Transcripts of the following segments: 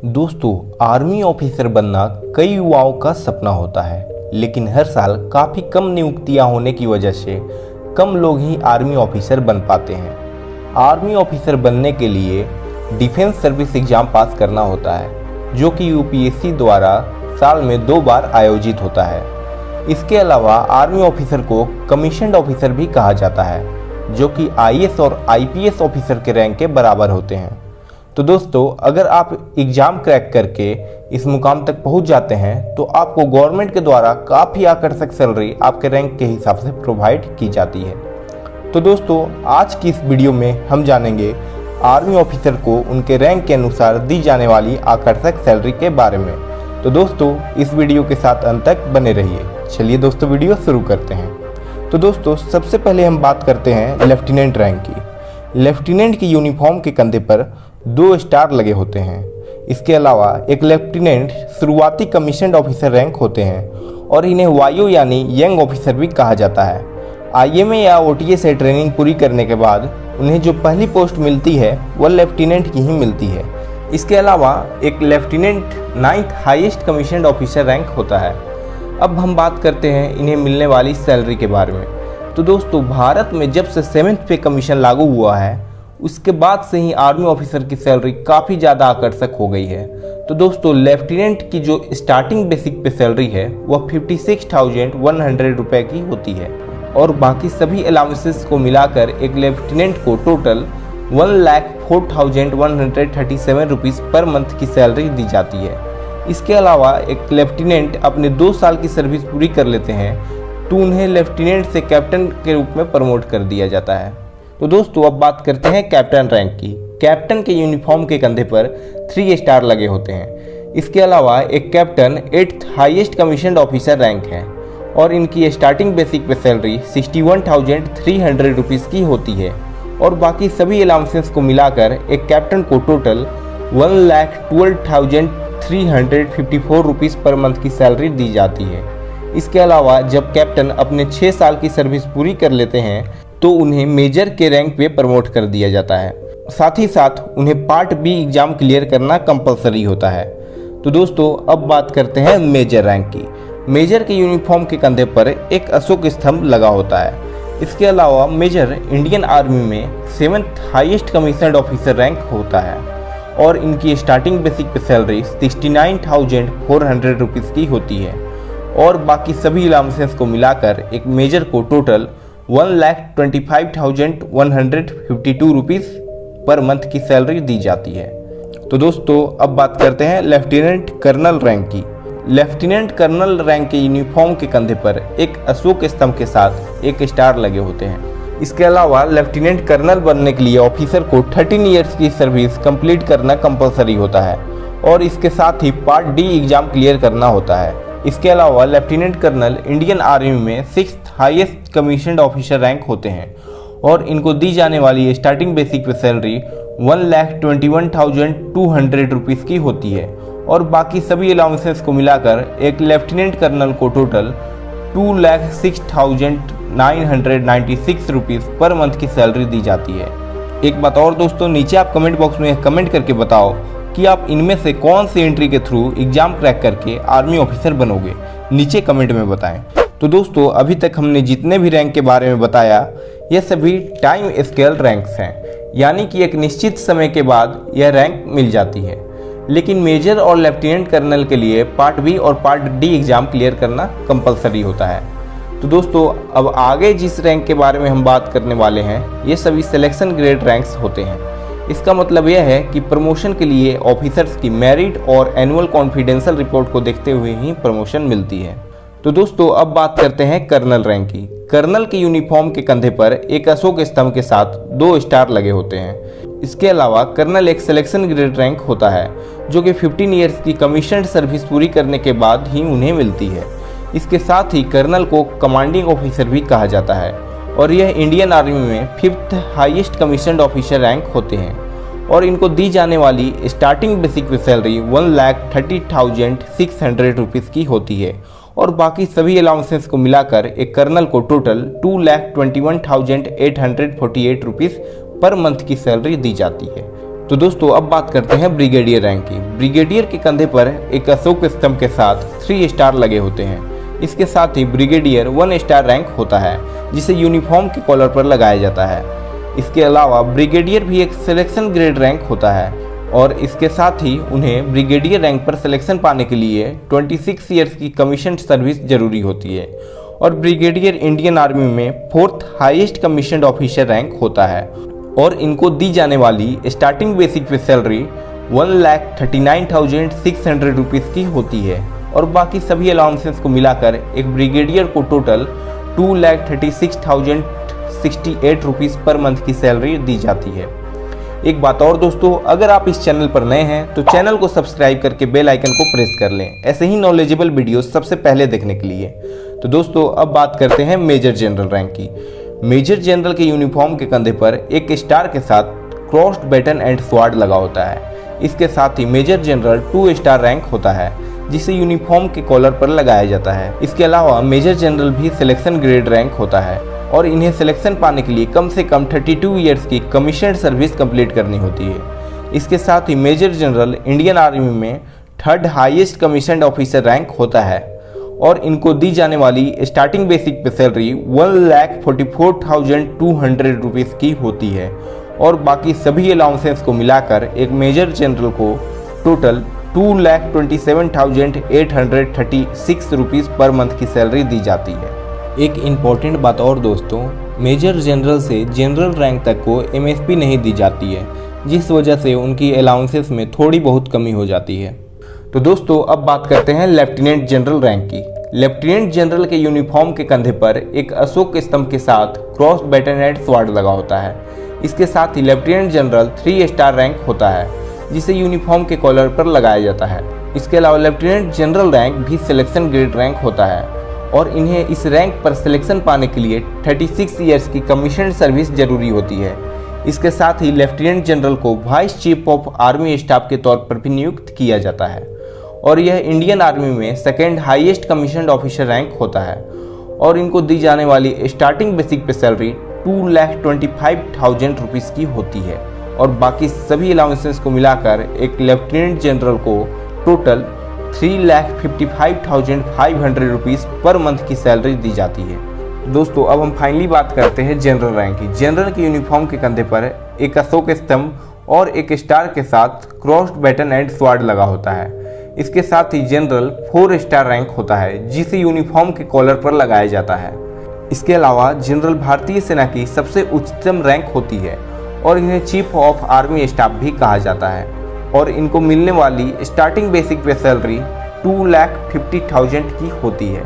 दोस्तों, army officer बनना कई युवाओं का सपना होता है, लेकिन हर साल काफ़ी कम नियुक्तियां होने की वजह से कम लोग ही आर्मी ऑफिसर बन पाते हैं। आर्मी ऑफिसर बनने के लिए डिफेंस सर्विस एग्ज़ाम पास करना होता है, जो कि यूपीएससी द्वारा साल में 2 बार आयोजित होता है। इसके अलावा आर्मी ऑफिसर को कमीशन्ड ऑफिसर भी कहा जाता है, जो कि आईएएस और आईपीएस ऑफिसर के रैंक के बराबर होते हैं। तो दोस्तों, अगर आप एग्ज़ाम क्रैक करके इस मुकाम तक पहुंच जाते हैं तो आपको गवर्नमेंट के द्वारा काफ़ी आकर्षक सैलरी आपके रैंक के हिसाब से प्रोवाइड की जाती है। तो दोस्तों, आज की इस वीडियो में हम जानेंगे आर्मी ऑफिसर को उनके रैंक के अनुसार दी जाने वाली आकर्षक सैलरी के बारे में। तो दोस्तों, इस वीडियो के साथ अंत तक बने रहिए। चलिए दोस्तों, वीडियो शुरू करते हैं। तो दोस्तों, सबसे पहले हम बात करते हैं लेफ्टिनेंट रैंक की। लेफ्टिनेंट की यूनिफॉर्म के कंधे पर 2 स्टार लगे होते हैं। इसके अलावा एक लेफ्टिनेंट शुरुआती कमीशन्ड ऑफिसर रैंक होते हैं और इन्हें वायु यानी यंग ऑफिसर भी कहा जाता है। आईएमए या ओटीए से ट्रेनिंग पूरी करने के बाद उन्हें जो पहली पोस्ट मिलती है वह लेफ्टिनेंट की ही मिलती है। इसके अलावा एक lieutenant 9th highest commissioned officer rank होता है। अब हम बात करते हैं इन्हें मिलने वाली सैलरी के बारे में। तो दोस्तों, भारत में जब से 7th पे कमीशन लागू हुआ है, उसके बाद से ही आर्मी ऑफिसर की सैलरी काफ़ी ज़्यादा आकर्षक हो गई है। तो दोस्तों, लेफ्टिनेंट की जो स्टार्टिंग बेसिक पे सैलरी है वह 56,100 रुपये की होती है और बाकी सभी अलाउंसेस को मिलाकर एक लेफ्टिनेंट को टोटल 1,04,137 रुपीज़ पर मंथ की सैलरी दी जाती है। इसके अलावा एक लेफ्टिनेंट अपने 2 साल की सर्विस पूरी कर लेते हैं तो उन्हें लेफ्टिनेंट से कैप्टन के रूप में प्रमोट कर दिया जाता है। तो दोस्तों, अब बात करते हैं कैप्टन रैंक की। कैप्टन के यूनिफॉर्म के कंधे पर 3 स्टार लगे होते हैं। इसके अलावा एक captain 8th highest commissioned officer rank है और इनकी स्टार्टिंग बेसिक पे सैलरी 61,300 रुपीज़ की होती है और बाकी सभी अलाउंसेस को मिलाकर एक कैप्टन को टोटल 1,12,354 रुपीज़ पर मंथ की सैलरी दी जाती है। इसके अलावा जब कैप्टन अपने 6 साल की सर्विस पूरी कर लेते हैं तो उन्हें मेजर के रैंक पे प्रमोट कर दिया जाता है। साथ ही साथ उन्हें पार्ट बी एग्जाम क्लियर करना कंपलसरी होता है। तो दोस्तों, अब बात करते हैं मेजर रैंक की। मेजर के यूनिफॉर्म के कंधे पर एक अशोक स्तंभ लगा होता है। इसके अलावा मेजर इंडियन आर्मी में 7th highest commissioned officer rank होता है और इनकी स्टार्टिंग बेसिक पे सैलरी 69,400 रुपीज़ की होती है और बाकी सभी अलाउंसेस को मिलाकर एक मेजर को टोटल 1,25,152 रुपीज़ पर मंथ की सैलरी दी जाती है। तो दोस्तों, अब बात करते हैं लेफ्टिनेंट कर्नल रैंक की। लेफ्टिनेंट कर्नल रैंक के यूनिफॉर्म के कंधे पर एक अशोक स्तंभ के साथ 1 स्टार लगे होते हैं। इसके अलावा लेफ्टिनेंट कर्नल बनने के लिए ऑफिसर को 13 ईयर्स की सर्विस कंप्लीट करना कंपलसरी होता है और इसके साथ ही पार्ट डी एग्जाम क्लियर करना होता है। इसके अलावा लेफ्टिनेंट कर्नल इंडियन आर्मी में 6th highest commissioned officer rank होते हैं और इनको दी जाने वाली स्टार्टिंग बेसिक पे सैलरी 1,21,200 रुपीज़ की होती है और बाकी सभी अलाउंसेस को मिलाकर एक लेफ्टिनेंट कर्नल को टोटल 2,06,996 रुपीज़ पर मंथ की सैलरी दी जाती है। एक बात और दोस्तों, नीचे आप कमेंट बॉक्स में कमेंट करके बताओ कि आप इनमें से कौन सी एंट्री के थ्रू एग्जाम क्रैक करके आर्मी ऑफिसर बनोगे। नीचे कमेंट में बताएं। तो दोस्तों, अभी तक हमने जितने भी रैंक के बारे में बताया ये सभी टाइम स्केल रैंक्स हैं, यानी कि एक निश्चित समय के बाद यह रैंक मिल जाती है। लेकिन मेजर और लेफ्टिनेंट कर्नल के लिए पार्ट बी और पार्ट डी एग्जाम क्लियर करना कंपलसरी होता है। तो दोस्तों, अब आगे जिस रैंक के बारे में हम बात करने वाले हैं ये सभी सिलेक्शन ग्रेड रैंक्स होते हैं। इसका मतलब यह है कि प्रमोशन के लिए ऑफिसर्स की मेरिट और एनुअल कॉन्फिडेंशियल रिपोर्ट को देखते हुए ही प्रमोशन मिलती है। तो दोस्तों, अब बात करते हैं कर्नल रैंक की। कर्नल के यूनिफॉर्म के कंधे पर एक अशोक स्तंभ के साथ 2 स्टार लगे होते हैं। इसके अलावा कर्नल एक सिलेक्शन ग्रेड रैंक होता है जो कि 15 ईयर्स की कमीशन्ड सर्विस पूरी करने के बाद ही उन्हें मिलती है। इसके साथ ही कर्नल को कमांडिंग ऑफिसर भी कहा जाता है और यह इंडियन आर्मी में 5th highest commissioned officer rank होते हैं और इनको दी जाने वाली स्टार्टिंग बेसिक पे सैलरी 1,30,600 रुपीज़ की होती है और बाकी सभी अलाउंसेस को मिलाकर एक कर्नल को टोटल 2,21,848 रुपीज़ पर मंथ की सैलरी दी जाती है। तो दोस्तों अब बात करते हैं ब्रिगेडियर रैंक की। ब्रिगेडियर के कंधे पर एक अशोक स्तंभ के साथ 3 स्टार लगे होते हैं। इसके साथ ही ब्रिगेडियर 1 स्टार रैंक होता है जिसे यूनिफॉर्म के कॉलर पर लगाया जाता है। इसके अलावा ब्रिगेडियर भी एक सिलेक्शन ग्रेड रैंक होता है और इसके साथ ही उन्हें ब्रिगेडियर रैंक पर सिलेक्शन पाने के लिए 26 ईयर्स की कमीशन सर्विस जरूरी होती है। और ब्रिगेडियर इंडियन आर्मी में 4th highest commissioned officer rank होता है और इनको दी जाने वाली स्टार्टिंग बेसिक पे सैलरी 1,39,600 रुपीज़ की होती है और बाकी सभी अलाउंसेस को मिलाकर एक ब्रिगेडियर को टोटल 2,36,068 रुपीज़ पर मंथ की सैलरी दी जाती है। एक बात और दोस्तों, अगर आप इस चैनल पर नए हैं तो चैनल को सब्सक्राइब करके बेल आइकन को प्रेस कर लें ऐसे ही नॉलेजेबल वीडियोस सबसे पहले देखने के लिए। तो दोस्तों अब बात करते हैं मेजर जनरल रैंक की। मेजर जनरल के यूनिफॉर्म के कंधे पर एक स्टार के साथ क्रॉस्ड बैटन एंड स्वॉर्ड लगा होता है। इसके साथ ही मेजर जनरल 2 स्टार रैंक होता है जिसे यूनिफॉर्म के कॉलर पर लगाया जाता है। इसके अलावा मेजर जनरल भी सिलेक्शन ग्रेड रैंक होता है और इन्हें सिलेक्शन पाने के लिए कम से कम 32 ईयर्स की कमीशन सर्विस कंप्लीट करनी होती है। इसके साथ ही मेजर जनरल इंडियन आर्मी में 3rd highest commissioned officer rank होता है और इनको दी जाने वाली स्टार्टिंग बेसिक पे सैलरी 1,44,200 रुपीज़ की होती है और बाकी सभी अलाउंसेस को मिलाकर एक मेजर जनरल को टोटल 2,27,836 रुपीज़ पर मंथ की सैलरी दी जाती है। एक इम्पॉर्टेंट बात और दोस्तों, मेजर जनरल से जनरल रैंक तक को MSP नहीं दी जाती है जिस वजह से उनकी अलाउंसेस में थोड़ी बहुत कमी हो जाती है। तो दोस्तों अब बात करते हैं लेफ्टिनेंट जनरल रैंक की। लेफ्टिनेंट जनरल के यूनिफॉर्म के कंधे पर एक अशोक स्तंभ के साथ क्रॉस बैटन एंड स्वॉर्ड लगा होता है। इसके साथ ही लेफ्टिनेंट जनरल 3 स्टार रैंक होता है जिसे यूनिफॉर्म के कॉलर पर लगाया जाता है। इसके अलावा लेफ्टिनेंट जनरल रैंक भी सिलेक्शन ग्रेड रैंक होता है और इन्हें इस रैंक पर सिलेक्शन पाने के लिए 36 ईयर्स की कमीशन सर्विस जरूरी होती है। इसके साथ ही लेफ्टिनेंट जनरल को vice chief of army staff के तौर पर भी नियुक्त किया जाता है और यह इंडियन आर्मी में 2nd highest commissioned officer rank होता है और इनको दी जाने वाली स्टार्टिंग बेसिक पे सैलरी 2,25,000 रुपीज़ की होती है और बाकी सभी अलाउंसेस को मिलाकर एक लेफ्टिनेंट जनरल को टोटल 3,55,500 रुपीज़ पर मंथ की सैलरी दी जाती है। दोस्तों अब हम फाइनली बात करते हैं जनरल रैंक की। जनरल के यूनिफॉर्म के कंधे पर एक अशोक स्तंभ और एक स्टार के साथ क्रॉस्ड बैटन एंड स्वॉर्ड लगा होता है। इसके साथ ही जनरल 4 स्टार रैंक होता है जिसे यूनिफॉर्म के कॉलर पर लगाया जाता है। इसके अलावा जनरल भारतीय सेना की सबसे उच्चतम रैंक होती है और इन्हें चीफ ऑफ आर्मी स्टाफ भी कहा जाता है और इनको मिलने वाली स्टार्टिंग बेसिक पे सैलरी 2,50,000 की होती है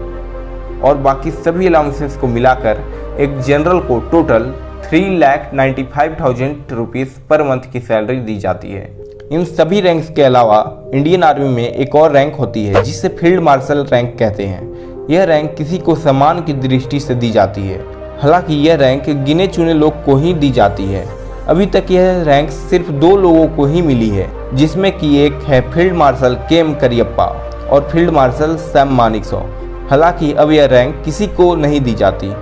और बाकी सभी अलाउंसेस को मिलाकर एक जनरल को टोटल 3,95,000 रुपीज़ पर मंथ की सैलरी दी जाती है। इन सभी रैंक्स के अलावा इंडियन आर्मी में एक और रैंक होती है जिसे फील्ड मार्शल रैंक कहते हैं। यह रैंक किसी को सम्मान की दृष्टि से दी जाती है। हालांकि यह रैंक गिने चुने लोग को ही दी जाती है। अभी तक यह रैंक सिर्फ 2 लोगों को ही मिली है जिसमें कि एक है फील्ड मार्शल KM करियप्पा और फील्ड मार्शल सैम मानेकशॉ। हालांकि अब यह रैंक किसी को नहीं दी जाती।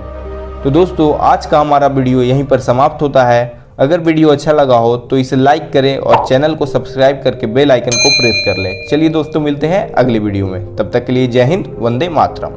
तो दोस्तों आज का हमारा वीडियो यहीं पर समाप्त होता है। अगर वीडियो अच्छा लगा हो तो इसे लाइक करें और चैनल को सब्सक्राइब करके बेल आइकन को प्रेस कर लें। चलिए दोस्तों मिलते हैं अगले वीडियो में, तब तक के लिए जय हिंद, वंदे मातरम।